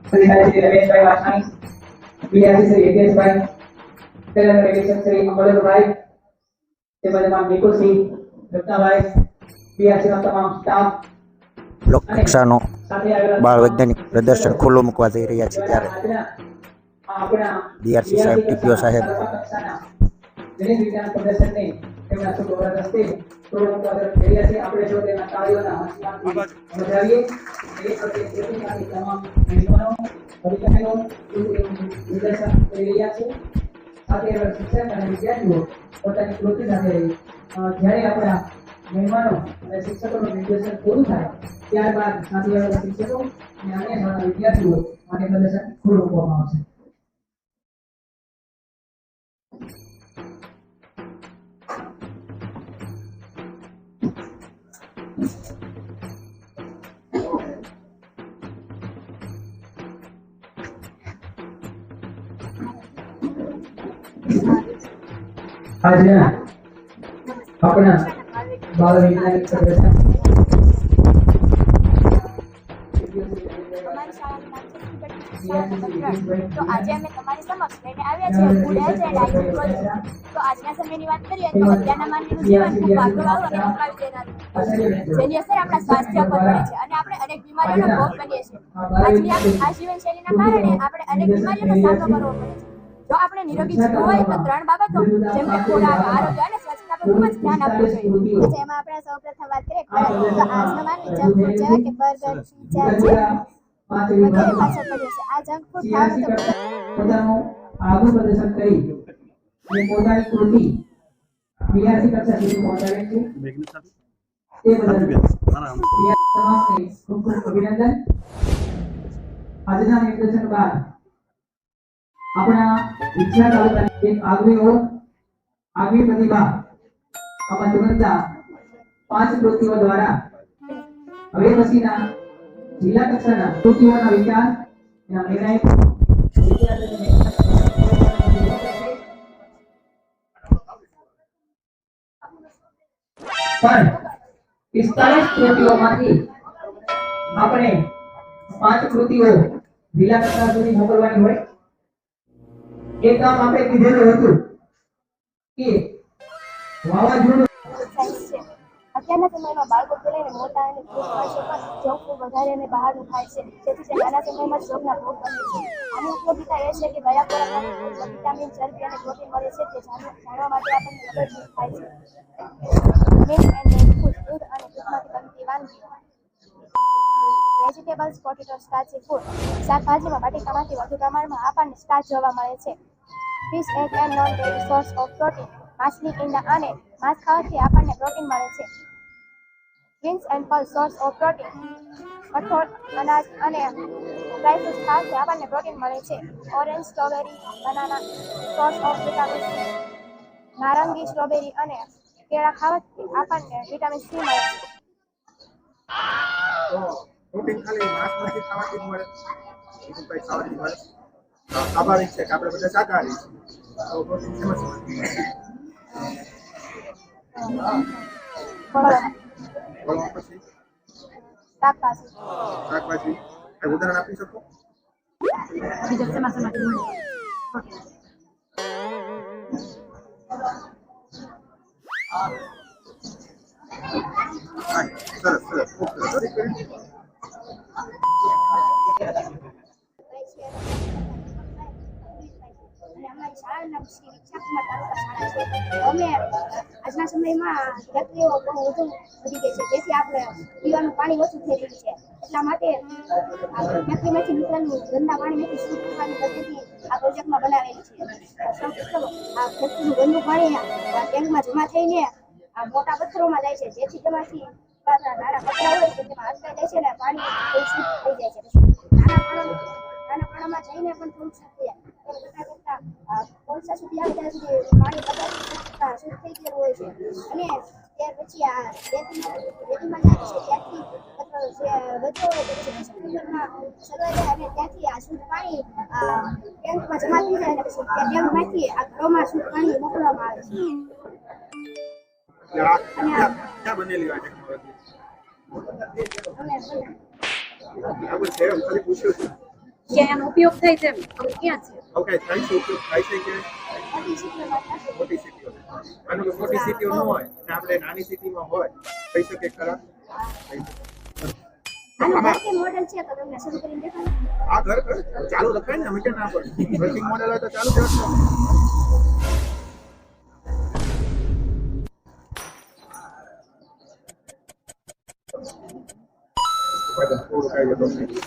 Shri Rameshbhai વાસણી, BRC Shri Hiteshbhai, તેના નિરીક્ષક શ્રી અમરેશભાઈ, તેમજ નિકુલસિંહ, રત્નાભાઈ, બીઆરસીના તમામ સ્ટાફ, લોકકક્ષાનો બાળ વૈજ્ઞાનિક પ્રદર્શન ખુલ્લું મૂકવા જઈ રહ્યા છે ત્યારે બીઆરસી સાહેબ, ટીપીઓ સાહેબ તેમના શુભ હસ્તે ખુલ્લું મૂકવા જઈ રહ્યા છે. આપણે જો તેના કાર્યોના વધાવીએ તમામ મહેમાનો અધિકારીઓ નિદર્શન કરી રહ્યા છે. સાથે શિક્ષક અને વિદ્યાર્થીઓ પોતાની કૃતિ સાથે જ્યારે આપણા મહેમાનો અને શિક્ષકોનું નિર્દેશન પૂરું થાય ત્યારબાદ સાથે આવેલા શિક્ષકો અને અન્ય શાળાના વિદ્યાર્થીઓ માટે પ્રદર્શન ખુલ્લું મૂકવામાં આવશે. આજના આપણા બાળ વૈજ્ઞાનિક પ્રદર્શન તો આજે અમે તમારી સમક્ષ લઈને આવ્યા છીએ food as and hygiene project. તો આજના સમયની વાત કરીએ તો અત્યારના માનવીનું જીવન ખૂબ ભાગદોડ અને થકાવી દેનારું જેની અસર આપણા સ્વાસ્થ્ય પર પડે છે અને આપણે અનેક બીમારીઓનો ભોગ બનીએ છીએ. આજની આ જીવનશૈલીના કારણે આપણે અનેક બીમારીઓનો સામનો કરવો પડે છે. જો આપણે નિરોગી જીવવું હોય તો 3 બાબતો જેમ કે ખોરાક, આરોગ્ય અને સ્વચ્છતા પર ખૂબ જ ધ્યાન આપવું જોઈએ. જેમાં આપણે સૌપ્રથમ વાત કરીએ ખોરાક, તો આજનો માનવી જંક ફૂડ જેવા કે બર્ગર, પિઝા વગેરે પાછળ પડ્યો છે. આ જંક ફૂડ ખાવાનું તો પોતાનું આગવું પ્રદર્શન કરી અને પોતાની કૃતિ બીઆરસી કક્ષા સુધી પહોંચાડે છે. તે બદલ તમામને ખૂબ ખૂબ અભિનંદન. આજના નિર્દેશન બાદ આપણા વિછા તાલુકાની એક આગવી પ્રતિભા આમાં જોડતા 5 કૃતિઓ દ્વારા હવે પછીના જિલ્લા કક્ષાના કૃતિઓના વિકાસ એના નિર્ણય પણ 45 કૃતિઓમાંથી આપણે 5 કૃતિઓ જિલ્લા કક્ષા સુધી મોકલવાની હોય. એ કામ આપણે કીધેલું હતું કે વાવાઝોડું અત્યારના સમયમાં બાળકોથી લઈને મોટા અને પુરુષ માણસો પણ જંક ફૂડ વધારે અને બહારનું ખાય છે, જેથી તે નાના સમયમાં જ રોગના ભોગ બને છે. આની ઉપયોગિતા એ છે કે કયા ખોરાકમાંથી વિટામિન, ચરબી અને પ્રોટીન મળે છે તે જાણવા માટે આપણને મદદરૂપ થાય છે. મિલ્ક એન્ડ ડેરી ફૂડ, દૂધ અને દૂધમાંથી બનતી વાનગીઓ. વેજીટેબલ્સ, પોટેટો, સ્ટાર્ચી ફૂડ, શાકભાજીમાં બટાકામાંથી વધુ પ્રમાણમાં આપણને સ્ટાર્ચ જોવા મળે છે. Fish, egg and non dairy source of protein, માછલી, ઈંડા અને માંસ ખાવાથી આપણને પ્રોટીન મળે છે. Greens and pulse source of protein, કઠોળ, અનાજ અને ડ્રાયફ્રૂટ્સ ખાવાથી આપણને પ્રોટીન મળે છે. Orange, strawberry, banana source of vitamin C, નારંગી, સ્ટ્રોબેરી અને કેળા ખાવાથી આપણને વિટામિન સી મળે છે. પ્રોટીન ખાલી માંસમાંથી ખાવાથી જ મળે, બીજું કંઈ ખાવાથી મળે? સ્વાભાવિક છે કે આપણે બધા શાકાહારી છીએ, તો પ્રોટીન શેમાં મળે? પછી શાકભાજી ઉદાહરણ આપી શકો? સરસ સરસ આજના સમયમાં ફેક્ટરીઓ બહુ વધુ વધી ગઈ છે, જેથી આપણે પીવાનું પાણી ઓછું થઈ રહ્યું છે. એટલા માટે ફેક્ટરીમાંથી નીકળેલું ગંદા પાણીમાંથી શુદ્ધ પાણી પદ્ધતિ આ પ્રોજેક્ટમાં બનાવેલી છે. આ ફેક્ટરીનું ગંદુ પાણી ટેન્કમાં જમા થઈને આ મોટા પથ્થરોમાં જાય છે, જેથી તેમાંથી નાના કચરા હોય તો તેમાં અટકાઈ જાય છે અને પાણી શુદ્ધ થઈ જાય છે. નાના પાણામાં જઈને પણ થોડું શુદ્ધ થઈ જાય. કોલસા સુધી આવે ત્યાં સુધી પાણી 50% શુદ્ધ થઈ ગયેલું હોય છે અને ત્યાર પછી આ રેતીમાં જાય છે, ત્યાંથી વધુ સપ્ટેમ્બરમાં સર્વે જાય અને ત્યાંથી આ શુદ્ધ પાણી ટેન્કમાં જમા થઈ જાય અને પછી ટેન્કમાંથી આ ઘરોમાં શુદ્ધ પાણી મોકલવામાં આવે છે. ક્યાં બનેલી આ ટેકનોલોજી? ખાલી પૂછ્યું છે. ક્યાં એનો ઉપયોગ થાય છે એમ હવે ક્યાં છે ઓકે થાય છે ઉપયોગ થાય છે કે મોટી સિટીઓમાં થશે. મોટી સિટીઓ આનું કે મોટી સિટીઓ ન હોય અને આપણે નાની સિટીમાં હોય થઈ શકે ખરા થઈ શકે. આનું વર્કિંગ મોડેલ છે તો તમને શરૂ કરીને દેખાડું. આ ઘર ચાલુ રખાય ને અમે કે ના પડે વર્કિંગ મોડેલ હોય તો ચાલુ જ રાખો. થોડું કાંઈ જતો નથી.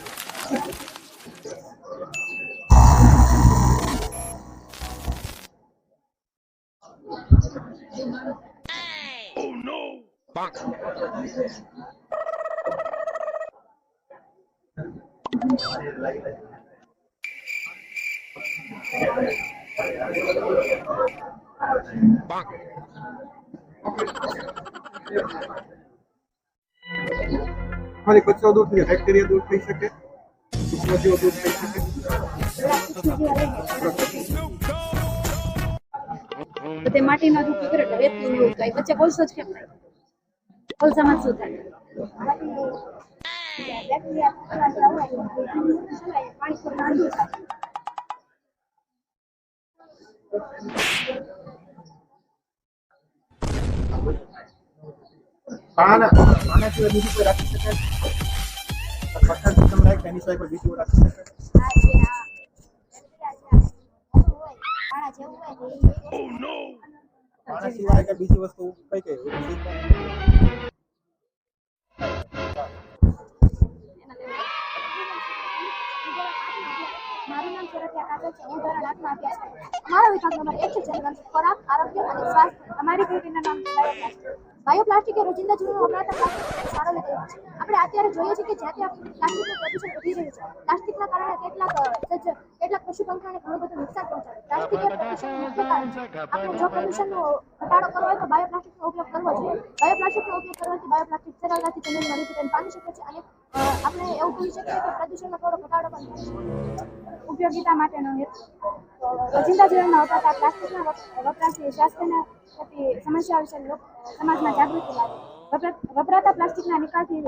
ખાલી કચરો દૂર થઈ બેક્ટેરિયા દૂર થઈ શકે સૂક્ષ્મજીવો દૂર થઈ શકે. તે માટીમાં રૂપ કરે એટલે રેતું ને એવું થાય વચ્ચે કોલસો જ કેમ થાય કોલસામાં શું થાય બેક્ટેરિયા પાણી પર ઠંડુ થાય. પાના સિવાય બીજું કોઈ રાખી શકાય? પથ્થર સિસ્ટમ રાખે એની સિવાય કોઈ બીજું રાખી શકાય? આ જે આ બેક્ટેરિયા છે હોય પાણા જેવું હોય તો પાના સિવાય કે બીજી વસ્તુ કઈ કઈ મારું નામ સરત્યા કાજલ છે. હું ધોરણ 8 માં અભ્યાસ કરું છું. મારો વિભાગ નંબર 1 છે જેનું નામ છે ખોરાક, આરોગ્ય અને સ્વાસ્થ્ય. અમારી પેઢીનું નામ છે બાયોપ્લાસ્ટિક. બાયોપ્લાસ્ટિક એ રોજિંદા જીવનમાં વપરાતા પ્લાસ્ટિક સારો વિકલ્પ છે. આપણે અત્યારે જોઈએ છીએ કે જ્યાં ત્યાં પ્લાસ્ટિકનું પ્રદૂષણ વધી રહ્યું છે. પ્લાસ્ટિકના કારણે કેટલાક પશુ પંખીઓને ઘણું બધું નુકસાન પહોંચાડે. પ્લાસ્ટિક એ પ્રદૂષણનું મુખ્ય કારણ છે. આપણે જો પ્રદૂષણનો ઘટાડો કરવો હોય તો બાયોપ્લાસ્ટિકનો ઉપયોગ કરવો જોઈએ. બાયોપ્લાસ્ટિકનો ઉપયોગ કરવાથી બાયોપ્લાસ્ટિક સરળતાથી જમીનમાં રિટર્ન પામી શકે છે અને આપણે એવું કહી શકીએ કે પ્રદૂષણમાં થોડો ઘટાડો પણ થઈ શકે. ઉપયોગિતા માટેનો હેતુ રોજિંદા જીવનમાં વપરાતા પ્લાસ્ટિકના વપરાશથી સ્વાસ્થ્યને થતી સમસ્યાઓ વિશે સમાજમાં જાગૃતિ લાવે. વપરાતા પ્લાસ્ટિકના નિકાલથી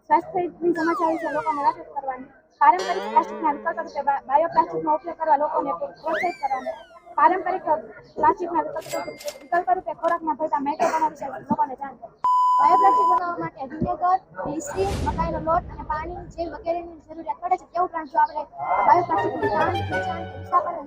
સ્વાસ્થ્યની સમસ્યા વિશે લોકોને વાકેફ કરવાની. પારંપરિક પ્લાસ્ટિકના વિકલ્પ રૂપે બાયોપ્લાસ્ટિકનો ઉપયોગ કરવા લોકોને પ્રોત્સાહિત કરવાની. પારંપરિક પ્લાસ્ટિકના વિકલ્પ રૂપે ખોરાકમાં ભરતા માઇક્રોકણો વિશે લોકોને જાણ કરવી. બાયોપ્લાસ્ટિક બનાવવા માટે વિનેગર, ગ્લિસરીન, મકાઈનો લોટ અને પાણી જેવી વગેરેની જરૂરિયાત પડે છે. તે ઉપરાંત જો આપણે બાયોપ્લાસ્ટિકની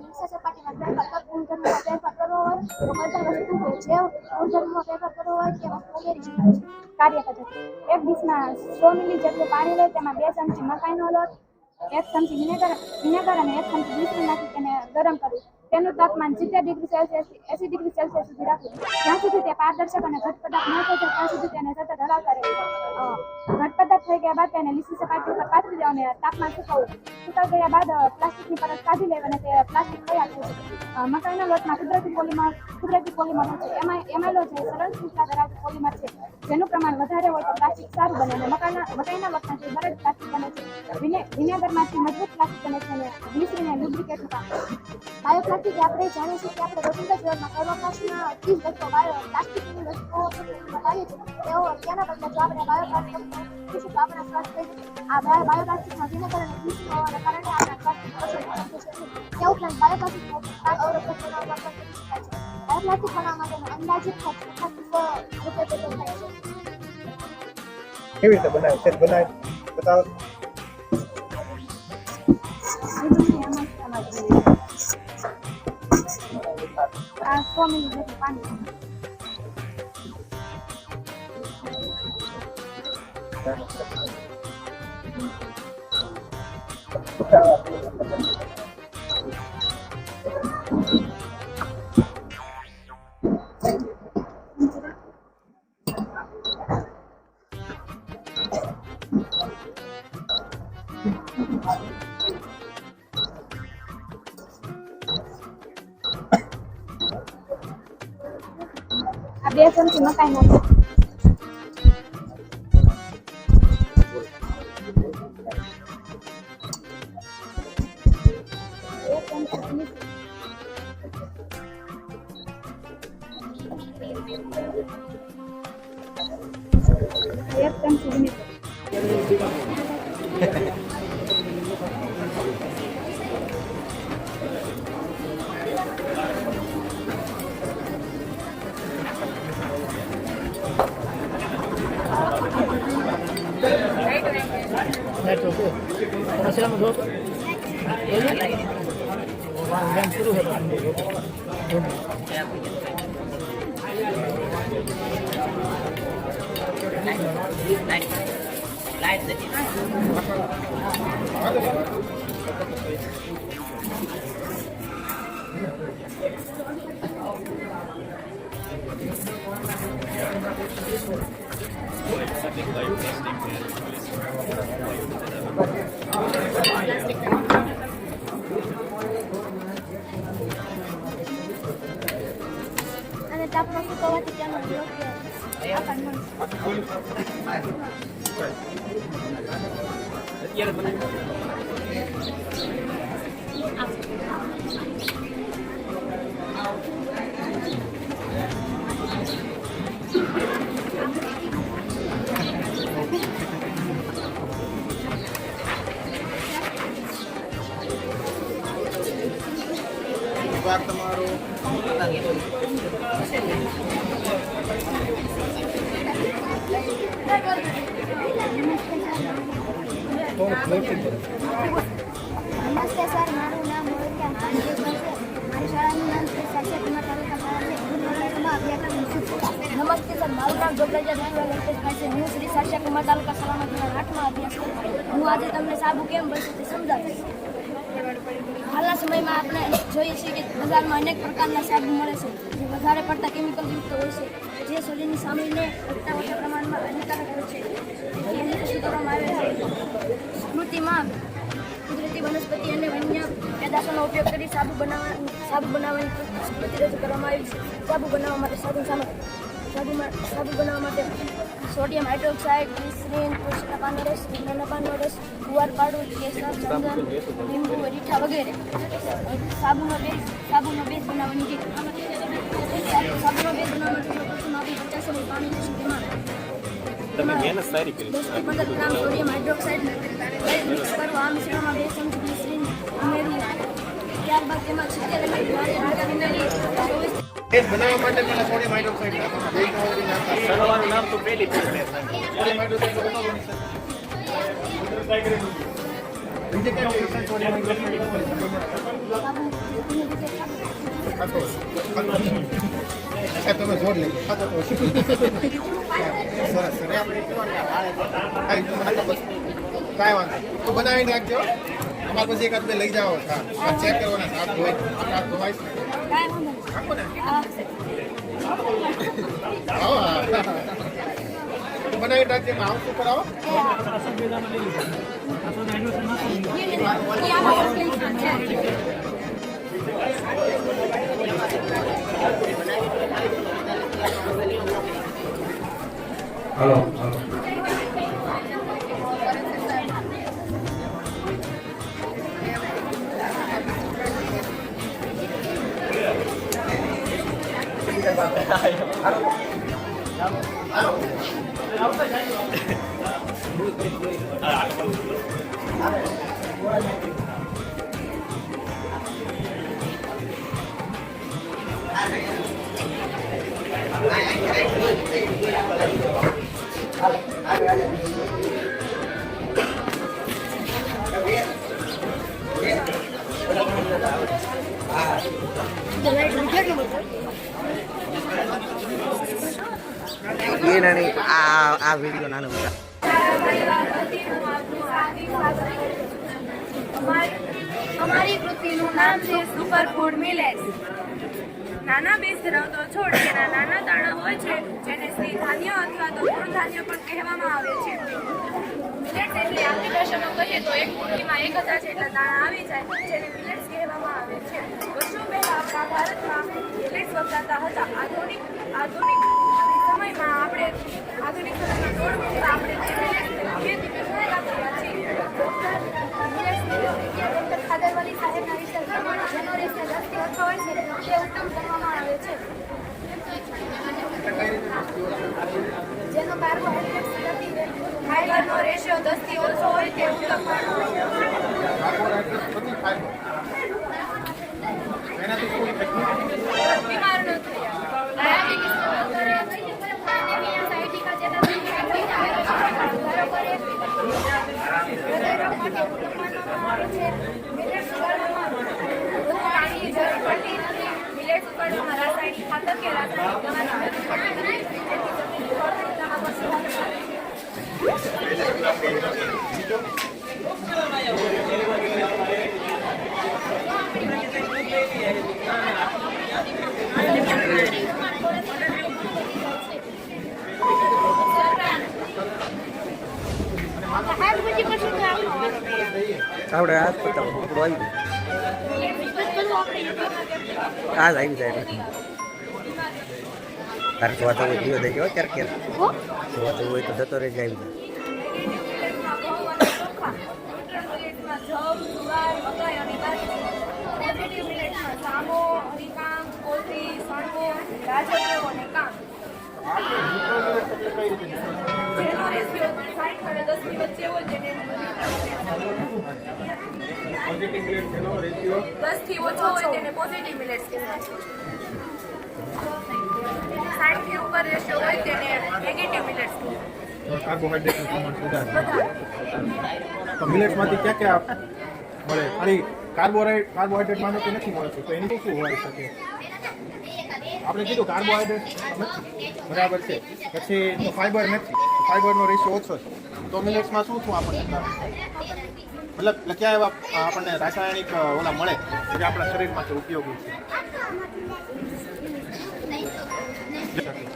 નિર્સા સપાટીમાં ફેરફાર ગુણધર્મોમાં ફેરફાર કરવો હોય તો કોઈ પણ વસ્તુ જેવ ગુણધર્મોમાં ફેરફાર કરવો હોય તે વસ્તુ ઉમેરી શકાય છે. કાર્ય પદ્ધતિ એક ડીશમાં 100 મિલી જેટલું પાણી લઈ તેમાં 2 ચમચી મકાઈનો લોટ, 1 ચમચી વિનેગર અને 1 ચમચી ગ્લિસરીન નાખી તેને ગરમ કરવું. તેનું તાપમાન 70 ડિગ્રી સેલ્સિયસથી 80 ડિગ્રી સેલ્સિયસ સુધી રાખવું. જ્યાં સુધી તે પારદર્શક અને ઘટ પદાર્થ ન થઈ જાય ત્યાં સુધી તેને સતત હલાવતા રહેવું. ઘટ પદાર્થ થઈ ગયા બાદ તેને લીસી સપાટી ઉપર પાથરી દેવું અને તાપમાન સુકવવું. સુકાઈ ગયા બાદ પ્લાસ્ટિકની પરત કાઢી લેવી અને તે પ્લાસ્ટિક તૈયાર થઈ શકે. મકાઈના લોટમાં કુદરતી પોલિમર હોય છે. એમાઇલો જે સરળ શૃંખલા ધરાવતું પોલિમર છે જેનું પ્રમાણ વધારે હોય તો પ્લાસ્ટિક સારું બને અને મકાઈના લોટમાંથી બરડ પ્લાસ્ટિક બને છે. વિનેગરમાંથી મજબૂત પ્લાસ્ટિક બને છે અને ગ્લિસરીન એ લુબ્રિકેટનું કામ કરે છે. બાયોપ્લાસ્ટિક આપણે જાણીએ છીએ કે આપણે રોજિંદા જીવનમાં સર્વપ્રાશના ચીજ વસ્તુઓ પ્લાસ્ટિકની વસ્તુઓ બનાવીએ છીએ તેના બદલે જો આપણે બાયોપ્લાસ્ટિક તો આપણા સ્વાસ્થ્ય થઈ જશે. આ બાયોપ્લાસ્ટિકમાં વિનેગર અને ગ્લિસરીન હોવાને કારણે આપણા સ્વાસ્થ્ય પોષણ થઈ જશે. તે ઉપરાંત બાયોપ્લાસ્ટિકનો પાક અવરોધક બનાવવા પણ કરી શકાય છે. બાયોપ્લાસ્ટિક બનાવવા માટેનો અંદાજિત ખર્ચ ₹50 જેટલો થાય છે. કેવી રીતે બનાવે છે બનાવે બતાવો. આ 100 મિલી જેટલું પાણી. આ 2 ચમચી મકાઈ નાખો. એક ચમચી વિનેગર. અને તાપમાં સુકવવાથી તેનો યોગ્ય આકાર મળશે. વિભાગ તમારો નમસ્તે સર, મારું નામ મોહિતા હાંજી છે. મારી શાળાનું નામ શ્રી સાક્ષાત્મા તાલુકા શાળા છે. હું નવરાત્રમાં અભ્યાસ કરું છું. નમસ્તે સર, મારું નામ જોગરાજા ધનરાજ લંકેશભાઈ છે. હું શ્રી સાક્ષાત્મા તાલુકા શાળામાં ધોરણ 8માં અભ્યાસ કરું છું. હું આજે તમને સાબુ કેમ બનશે તે સમજાવીશ. હાલના સમયમાં આપણે જોઈએ છીએ કે બજારમાં અનેક પ્રકારના સાબુ મળે છે જે વધારે પડતા કેમિકલયુક્ત હોય છે, જે શરીરની સામગ્રીને વધતા ઓછા પ્રમાણમાં હાનિકારક હોય છે. તેથી એને શું કરવામાં આવે છે? સ્મૃતિમાં કુદરતી વનસ્પતિ અને વન્ય પેદાશોનો ઉપયોગ કરી સાબુ બનાવવાની સ્મૃતિ રજૂ કરવામાં આવી છે. સાબુ બનાવવા માટે સાધન સામગ્રી સાબુ બનાવવા માટે સોડિયમ હાઇડ્રોક્સાઇડ, ગ્લિસરીન, તુલસીના પાનનો રસ, લીમડાના પાનનો રસ, ગુવાર પાવડર, કેસર, ચંદન, લીંબુ, રીઠા વગેરે. સાબુનો બેઝ બનાવવાની રીત. સાબુનો બેઝ બનાવવા માટે સૌપ્રથમ આપણે 50 ml પાણી લઈશું. તેમાં 10 થી 15 ગ્રામ સોડિયમ હાઇડ્રોક્સાઇડ મિક્સ કરવું. આ મિશ્રણમાં 2 ચમચી ગ્લિસરીન ઉમેરવું. ત્યારબાદ તેમાં 70 ml પાણી ઉમેરી 24 બેઝ બનાવવા માટે પહેલા સોડિયમ હાઇડ્રોક્સાઇડ નાખવાનું. બેઝ ઓલરેડી નાખવાનું. સળવાનું નામ તો પહેલી સોડિયમ હાઇડ્રોક્સાઇડ બનાવવાનું છે. બીજે કઈ ઓપ્શન સોડિયમ હાઇડ્રોક્સાઇડ તમે જોડ લે ખાતો તો સરસ સર આપણે કાંઈ વાંધો તો બનાવી નાખજો. અમારે પછી એકાદ બે લઈ જાઓ. હા ચેક કરવાના હાથ ધોઈ હાથ ધોવાય આખો ને આવો બનાવી નાખજે. આમ શું કરાવો હાલો એ નહીં આ વિડીયો નાનો અમારી કૃતિનું નામ છે સુપર ફૂડ મિલેટ્સ. નાના બીજ ધરાવતો છોડ જેના નાના દાણા હોય છે જેને શ્રી ધાન્ય અથવા તો તૃણધાન્ય પણ કહેવામાં આવે છે. મિલેટ્સ એટલે આપણી ભાષામાં કહીએ તો એક મુઠ્ઠીમાં 1000 જેટલા દાણા આવી જાય જેને મિલેટ્સ કહેવામાં આવે છે. વર્ષો પહેલા આપણા ભારતમાં મિલેટ્સ વપરાતા હતા. આધુનિક સમયમાં આપણે ખેતી કરવા ગયા છીએ. ખાદરવાલી સાહેબના વિસ્તાર પ્રમાણે જેનો રેશિયો 10 થી 8 હોય છે તે ઉત્તમ કરવામાં આવે છે. જેનો કાર્બોહાઈડ્રેટ્સ નથી ફાઈબરનો રેશિયો 10 થી ઓછો હોય તે ઉત્તમ ગણવામાં બીમાર ન થયા. મિલેટ્સ ઉગાડવામાં વધુ પાણીની જરૂર પડતી નથી. મિલેટ્સ ઉગાડવામાં રાસાયણિક ખાતર કે રાસાયણિક દવાની જરૂર પડતી નથી. તેથી જમીનની ફળદ્રુપતામાં પણ સુધારો થાય છે. આપણે આ પતાવો થોડું આવી ગયું આ જ આવી જાય તારે જોવા તો જીવો દઈ ગયો ક્યારેક ક્યારેક જોવા તો હોય તો જતો રહી જાય આવી દસથી ઓછો હોય તેને પોઝિટિવ મિલેટ્સ કહેવાય. 60 થી ઉપર રેશિયો હોય તેને નેગેટિવ મિલેટ્સ કહેવાય. કાર્બોહાઈડ્રેટનું પ્રમાણ સુધારે. તો મિલેટ્સમાંથી ક્યાં ક્યાં મળે? ખાલી કાર્બોહાઈડ્રેટ માનો કે નથી મળતું, તો એની શું હોઈ શકે? આપણે કીધું કાર્બોહાઈડ્રેટ બરાબર છે, પછી તો ફાઈબર નથી, ફાઈબરનો રેશિયો ઓછો છે, તો મિલેટ્સમાં શું આપણને મતલબ ક્યાં એવા આપણને રાસાયણિક ઓલા મળે જે આપણા શરીર માટે ઉપયોગી છે?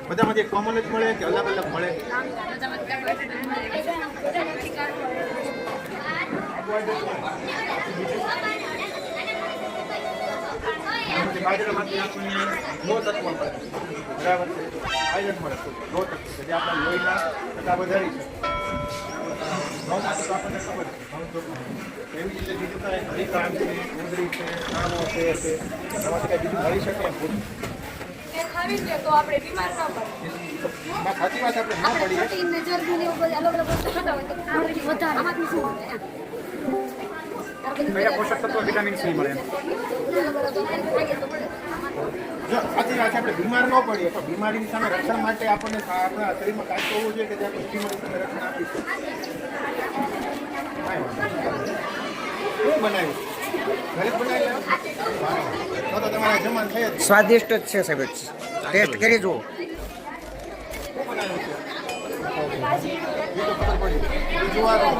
બધામાંથી કોમન જ મળે કે અલગ અલગ મળે? બાજરામાંથી આપણને લો તત્વ મળે, બરાબર છે, આયરન મળે, લો તત્વ જે આપણા લોહીના ટકા વધારી છે. ઘઉંમાંથી તો આપણને ખબર છે, એવી રીતે બીજું કાંઈ હરિકાંડ છે, ઉંદરી છે, નાનો છે, એમાંથી કાંઈ બીજું મળી શકે એમ? એ ખાવી છે તો આપણે બીમાર ન પડીએ. સાચી વાત, આપણે ના પડીએ. કયા પોષક તત્વો વિટામિન સી મળે? જો સાચી વાત છે, આપણે બીમાર ન પડીએ તો બીમારીની સામે રક્ષણ માટે આપણને આપણા શરીરમાં કાંઈ હોવું જોઈએ કે જે આપણે બીમારી સામે રક્ષણ આપી શકીએ. શું બનાવ્યું? ઘરે જ બનાવી તો તમારા જમવાનું થઈ જ. સ્વાદિષ્ટ જ છે સાહેબ ટેસ્ટ કરી જુઓ શું બનાવ્યું છે? બીજું ખબર પડી. બીજું વાળું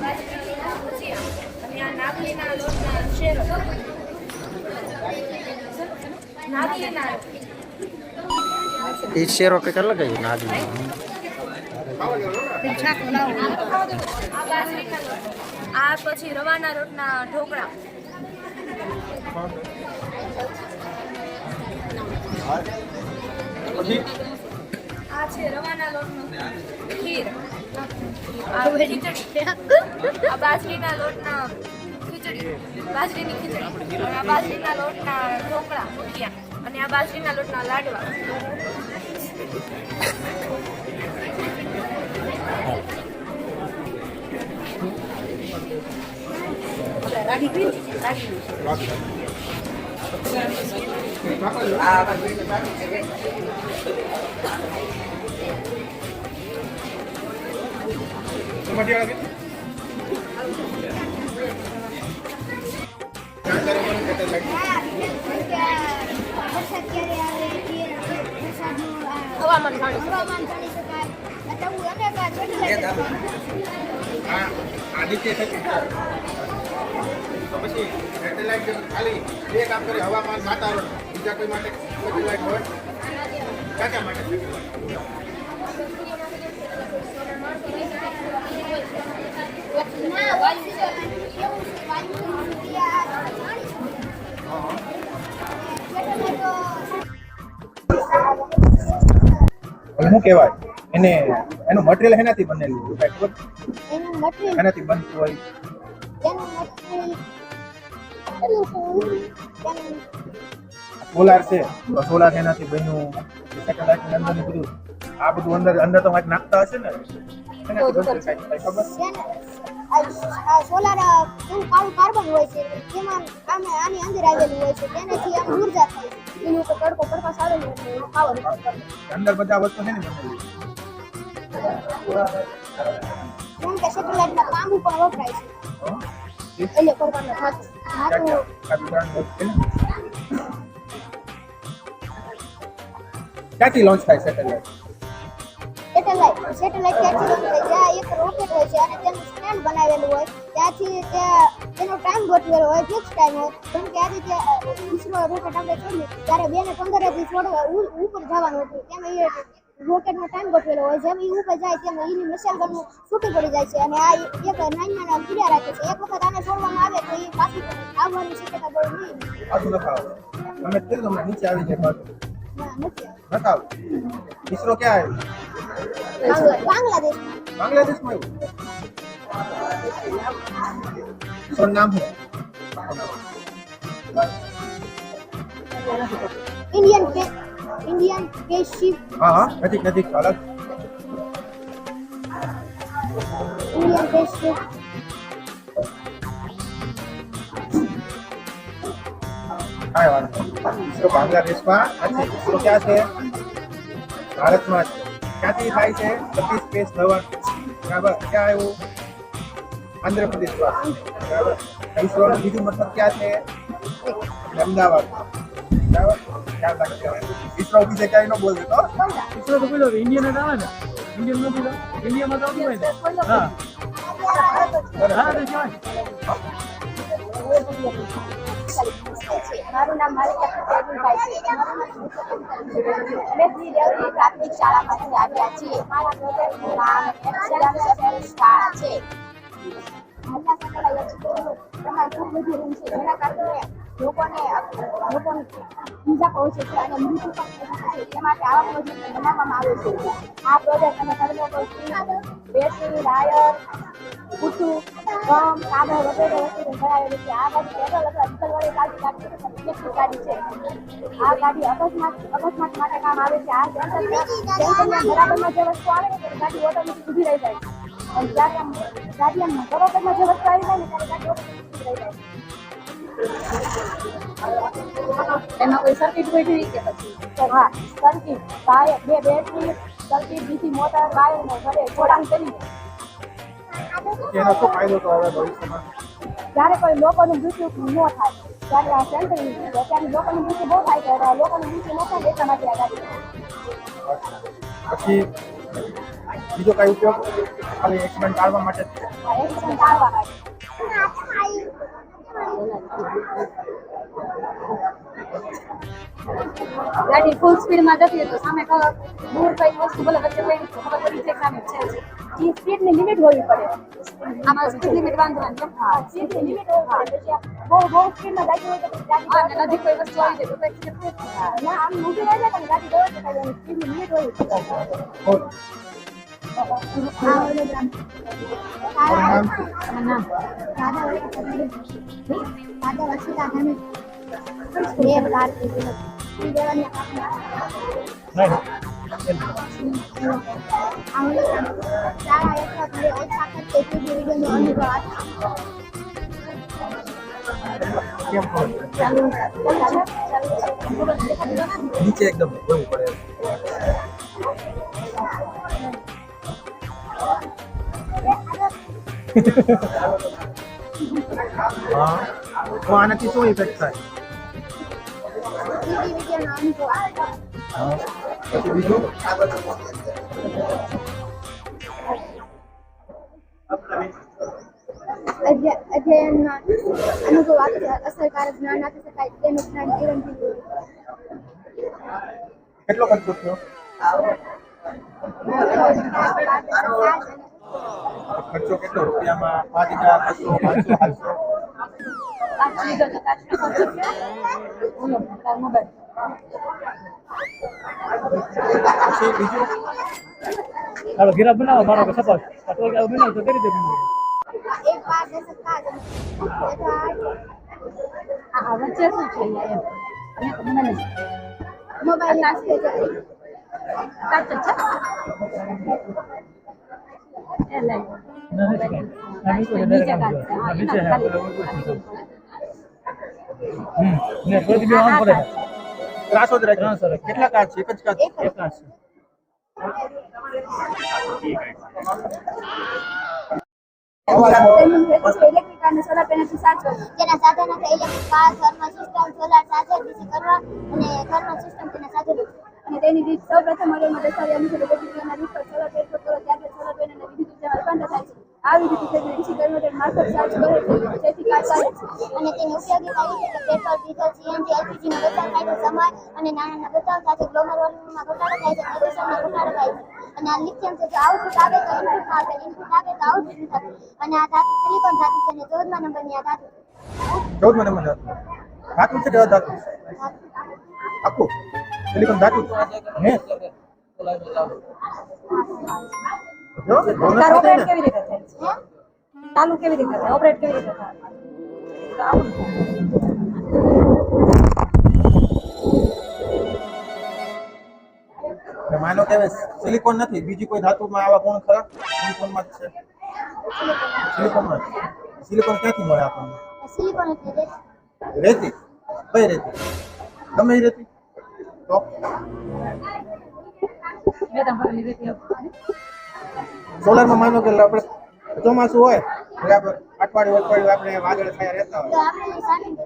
બાજરીના ભજીયા અને આ નાગલીના લોટના શેરો. નાગલીના એ શેરો કંઈક અલગ જ નાગલી આ બાજરીના લોટ. આ પછી રવાના રોટના ઢોકળા. પછી આ છે રવાના લોટનું ખીર. આ ખીચડી. આ બાજરીના લોટના ખીચડી, બાજરીની ખીચડી. આ બાજરીના લોટના ઢોકળા મુઠિયા અને આ બાજરીના લોટના લાડવા. હવામાન જાણી શકાય. આદિત્ય છે તો પછી સેટેલાઇટ ખાલી બે કામ કરે, હવામાન, વાતાવરણ, બીજા કોઈ માટે સેટેલાઇટ હોય ક્યાં માટે? શું કહેવાય એને? એનું મટીરિયલ એનાથી બનેલું હોય ખબર? એનું મટીરિયલ એનાથી બનતું હોય એનું મટીરિયલ સોલાર છે તો સોલાર એનાથી બન્યું. સેટેલાઇટ ની અંદર બધું આ બધું અંદર તો કાંઈક નાખતા હશે ને, એનાથી બનતું કાંઈ ખબર? સોલાર એવું કાળું કાર્બન હોય છે જેમાં આની અંદર આવેલું હોય છે, તેનાથી આમ ઉર્જા થાય છે. એનું તો તડકો પ્રકાશ આવેલો એટલે એનો પાવર અંદર બધા વસ્તુ છે ને બનેલી. જેમ કે સેટેલાઇટમાં તાંબુ પણ વપરાય છે એટલે કરવાનો ધાતુ ક્યાંથી લોન્ચ થાય સેટેલાઇટ? સેટેલાઇટ ક્યાંથી લોન્ચ થાય? જ્યાં એક રોકેટ હોય છે અને તેનું સ્ટેન્ડ બનાવેલું હોય ત્યાંથી તેનો ટાઈમ ગોઠવેલો હોય, ફિક્સ ટાઈમ હોય. જેમ કે આ રીતે ઈસરો રોકેટ આપણે છોડ્યું ત્યારે 2:15 થી છોડવા ઉપર જવાનું હતું, તેમ એ રોકેટનો ટાઈમ ગોઠવેલો હોય. જેમ એ ઉપર જાય તેમ એની મિસાઇલ ગન છૂટી પડી જાય છે અને આ એક નાના કીડા રાખે છે. એક વખત આને છોડવામાં આવે તો એ પાછું આવવાની શક્યતા બહુ નહીં. પાછું નથી આવે. તમે કીધું તમને નીચે આવી જાય પાછું. ના, નથી નથી આવે. ઈસરો ક્યાં આવ્યું? બાંગ્લાદેશ બાંગ્લાદેશમાં આવ્યું. ઈસરોનું નામ શું? ઇન્ડિયન સ્પેસશિપ હા નજીક અલગ. ઇન્ડિયન સ્પેસશિપ કાંઈ વાંધો નહીં. ઈસરો બાંગ્લાદેશમાં નથી. ઈસરો ક્યાં છે? ભારતમાં છે. ક્યાંથી થાય છે? સતીશ સ્પેસ ધવન. બરાબર. ક્યાં આવ્યું? આંધ્રપ્રદેશ પાસે. બરાબર. ઈસરોનું બીજું મતલબ ક્યાં છે? અમદાવાદ. બરાબર. ખ્યાલ રાખજો. ઈસરો બીજે ક્યાંય ન બોલ દેતો. ઈસરો તો પેલો ઇન્ડિયન જ આવે ને, ઇન્ડિયન નો પેલો ઇન્ડિયામાં તો આવતું હોય ને. હા હા તો કહેવાય. મારું નામ માલિકા ભાઈ છે. અમે શ્રી દેવજી પ્રાથમિક શાળામાંથી આવ્યા છીએ. મારા પ્રોજેક્ટનું નામ એક્સેલન્સ શાળા છે. હાલના સમયમાં એમાં ખૂબ બધી રૂમ છે જેના કારણે લોકોને બીજા પહોંચે છે અને મૃત્યુ પણ થાય છે. તે માટે આવા પ્રોજેક્ટ બનાવવામાં આવે છે. આ પ્રોજેક્ટ અમે થર્મોકોલ બેટરી, વાયર, કુટું, ગમ, કાગળ વગેરે વસ્તુઓ ભરાવેલી છે. આ ગાડી પેટ્રોલ અથવા ડીઝલ વડે ચાલતી ઇલેક્ટ્રિક ગાડી છે. આ ગાડી અકસ્માત માટે કામ આવે છે. આ સેન્સરના બરાબરમાં જે વસ્તુ આવે ને ત્યારે ગાડી ઓટોમેટિક ઊભી રહી જાય છે. અને જ્યારે ગાડી બરોબરમાં જે વસ્તુ આવી જાય ને ત્યારે ગાડી ઓટોમેટિક ઊભી રહી જાય છે. એમાં કોઈ સર્કિટ હોય છે કે પછી? હા, સર્કિટ, વાયર, બે બેટરી, સર્કિટ, ડીસી મોટર, વાયરને ઘરે જોડાણ કરી એનો શું ફાયદો તો હવે ભવિષ્યમાં? જ્યારે કોઈ લોકોનું મૃત્યુ ન થાય ત્યારે આ સેન્સર ત્યારે લોકોનું મૃત્યુ બહુ થાય છે. લોકોનું મૃત્યુ ન થાય એટલા માટે આ ગાડી પછી બીજો કઈ ઉપયોગ? ખાલી એક્સિડન્ટ ટાળવા માટે જ છે. આ એક્સિડન્ટ ટાળવા માટે. ગાડી ફૂલ સ્પીડમાં જતી હોય તો સામે દૂર કઈ વસ્તુ ભલે વચ્ચે કઈ ખબર પડી છે સામે છે. એ સ્પીડની લિમિટ હોવી પડે. આમાં સ્પીડ લિમિટ બાંધવાની છે. હા, સ્પીડની લિમિટ હોવી પડે. બહુ સ્પીડમાં ગાડી હોય તો પછી ગાડી અને નજીક કોઈ વસ્તુ આવી જાય તો કઈ એક્સિડન્ટ થાય. ના આમ ઊભી રહે છે પણ ગાડી દોડ શકાય એની સ્પીડની લિમિટ હોવી પડે. તમારું નામ શું? દાદા વસીતા હેમિટ દેવ ભારતી દેવન્ય શાળા એટલા ઘરે ઓછા ખર્ચે વિડીયોનો અનુભવ કેમ ખબર? નીચે એકદમ જોવું પડે. હા તો આનાથી શું ઇફેક્ટ થાય? વિડીયોનો અનુભવ હા પછી બીજું? અધ્યયનમાં અનુભવ આપી અસરકારક જ્ઞાન આપી શકાય તેનું જ્ઞાન જીવનથી કેટલો ખર્ચો થયો? ખર્ચો કેટલો રૂપિયામાં? 5,000, 500, પછી બીજું? હાલો ગિરાક બનાવો મારો કે સપાસ આ તો બનાવો તો કરી દે. એક વાર દશક કાઢ આ વચ્ચે શું છે મોબાઈલ નાસ્તે જાય કાચ છે એ લઈ નીચે કાચ છે. હા, નીચે એના ખાલી ને કોઈ બી ઓન પડે. ત્રાસો જ રાખ્યો. કેટલા કાચ છે? એક જ કાચ? એક જ છે. ઇલેક્ટ્રિક કાર અને સોલાર પેનલથી ચાર્જ કરવો. જેના સાધનો છે electric car, thermal system, solar charger, DC કરવા અને થર્મલ સિસ્ટમ તેના સાધનો. અને તેની રીત સૌપ્રથમ મોડેલમાં દર્શાવ્યા મુજબ બેટરી પેનલના રીત પર સોલાર ટ્રાન્સફર કરો ત્યારબાદ સોલાર પેનલને વિદ્યુત ઉર્જામાં રૂપાંતર થાય છે. આ વિદ્યુત ઉર્જાને ડીસી કન્વર્ટર મારફત ચાર્જ કરે છે જેથી કાર ચાલે છે. અને તેની ઉપયોગિતા એ છે કે પેટ્રોલ, ડીઝલ, સીએનજી, એલપીજીનો બચાવ થાય છે, સમય અને નાણાંના બચાવ સાથે ગ્લોબલ વોર્મિંગમાં ઘટાડો થાય છે, પ્રદૂષણમાં ઘટાડો થાય છે. અને આ લિથિયમ છે, જો આઉટપુટ આવે તો ઇનપુટમાં આવશે, ઇનપુટ આવે તો આઉટપુટ થશે. અને આ ધાતુ સિલિકોન ધાતુ છે અને 14મા નંબરની આ ધાતુ છે. 14મા નંબર ધાતુ છે કે અધાતુ છે? આખું સિલિકોન ધાતુ છે હે જો કાર ઓપરેટ કેવી રીતે થાય છે? ચાલુ કેવી રીતે થાય? ઓપરેટ કેવી રીતે થાય? માનો કે સિલિકોન નથી, બીજી કોઈ ધાતુમાં આવા ગુણ ખરા? સિલિકોનમાં જ છે. સિલિકોનમાં સિલિકોન ક્યાંથી મળે આપણને? સિલિકોન એટલે રેતી. કઈ રેતી? ગમે એ રેતી તો સોલારમાં માનો કે આપણે ચોમાસું હોય બરાબર, અઠવાડિયું આપણે વાદળ છાયા રહેતા તો હોય, આપણે ચાર્જિંગ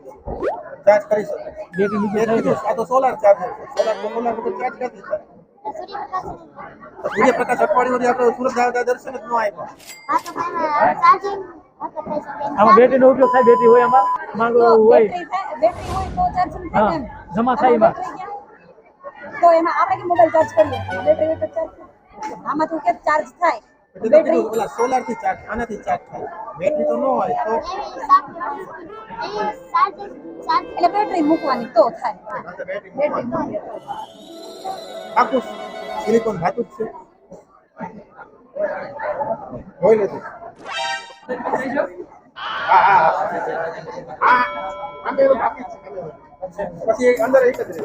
ચાર્જ કરી શકીએ. આ તો સોલાર ચાર્જર છે. સોલાર વગર ચાર્જ ક્યાંથી થાય? સૂર્યપ્રકાશ સૂર્યપ્રકાશ અઠવાડિયું આપણે સુરત દાદા દર્શન જ ન આપ્યા. હા તો ચાર્જિંગ થઈ શકે. આમાં બેટરીનો ઉપયોગ થાય, બેટરી હોય આમાં માંગો હોય બેટરી હોય તો ચાર્જિંગ થાય હા કેમ? જમા થાય એમાં. તો એમાં આપણે કે મોબાઈલ ચાર્જ કરીએ બેટરી હોય તો ચાર્જ આમાં તો કે ચાર્જ થાય એટલે તો બેટરી કીધું ઓલા સોલાર થી ચાર્જ, આનાથી ચાર્જ થાય. બેટરી તો ન હોય તો એટલે બેટરી મૂકવાની તો થાય બેટરી બેટરી મૂકીએ તો આખું સિલિકોન ધાતુ જ છે. જોઈ લેતું. હા હા હા આ બે બાકી છે. પછી અંદર એક જ રહે.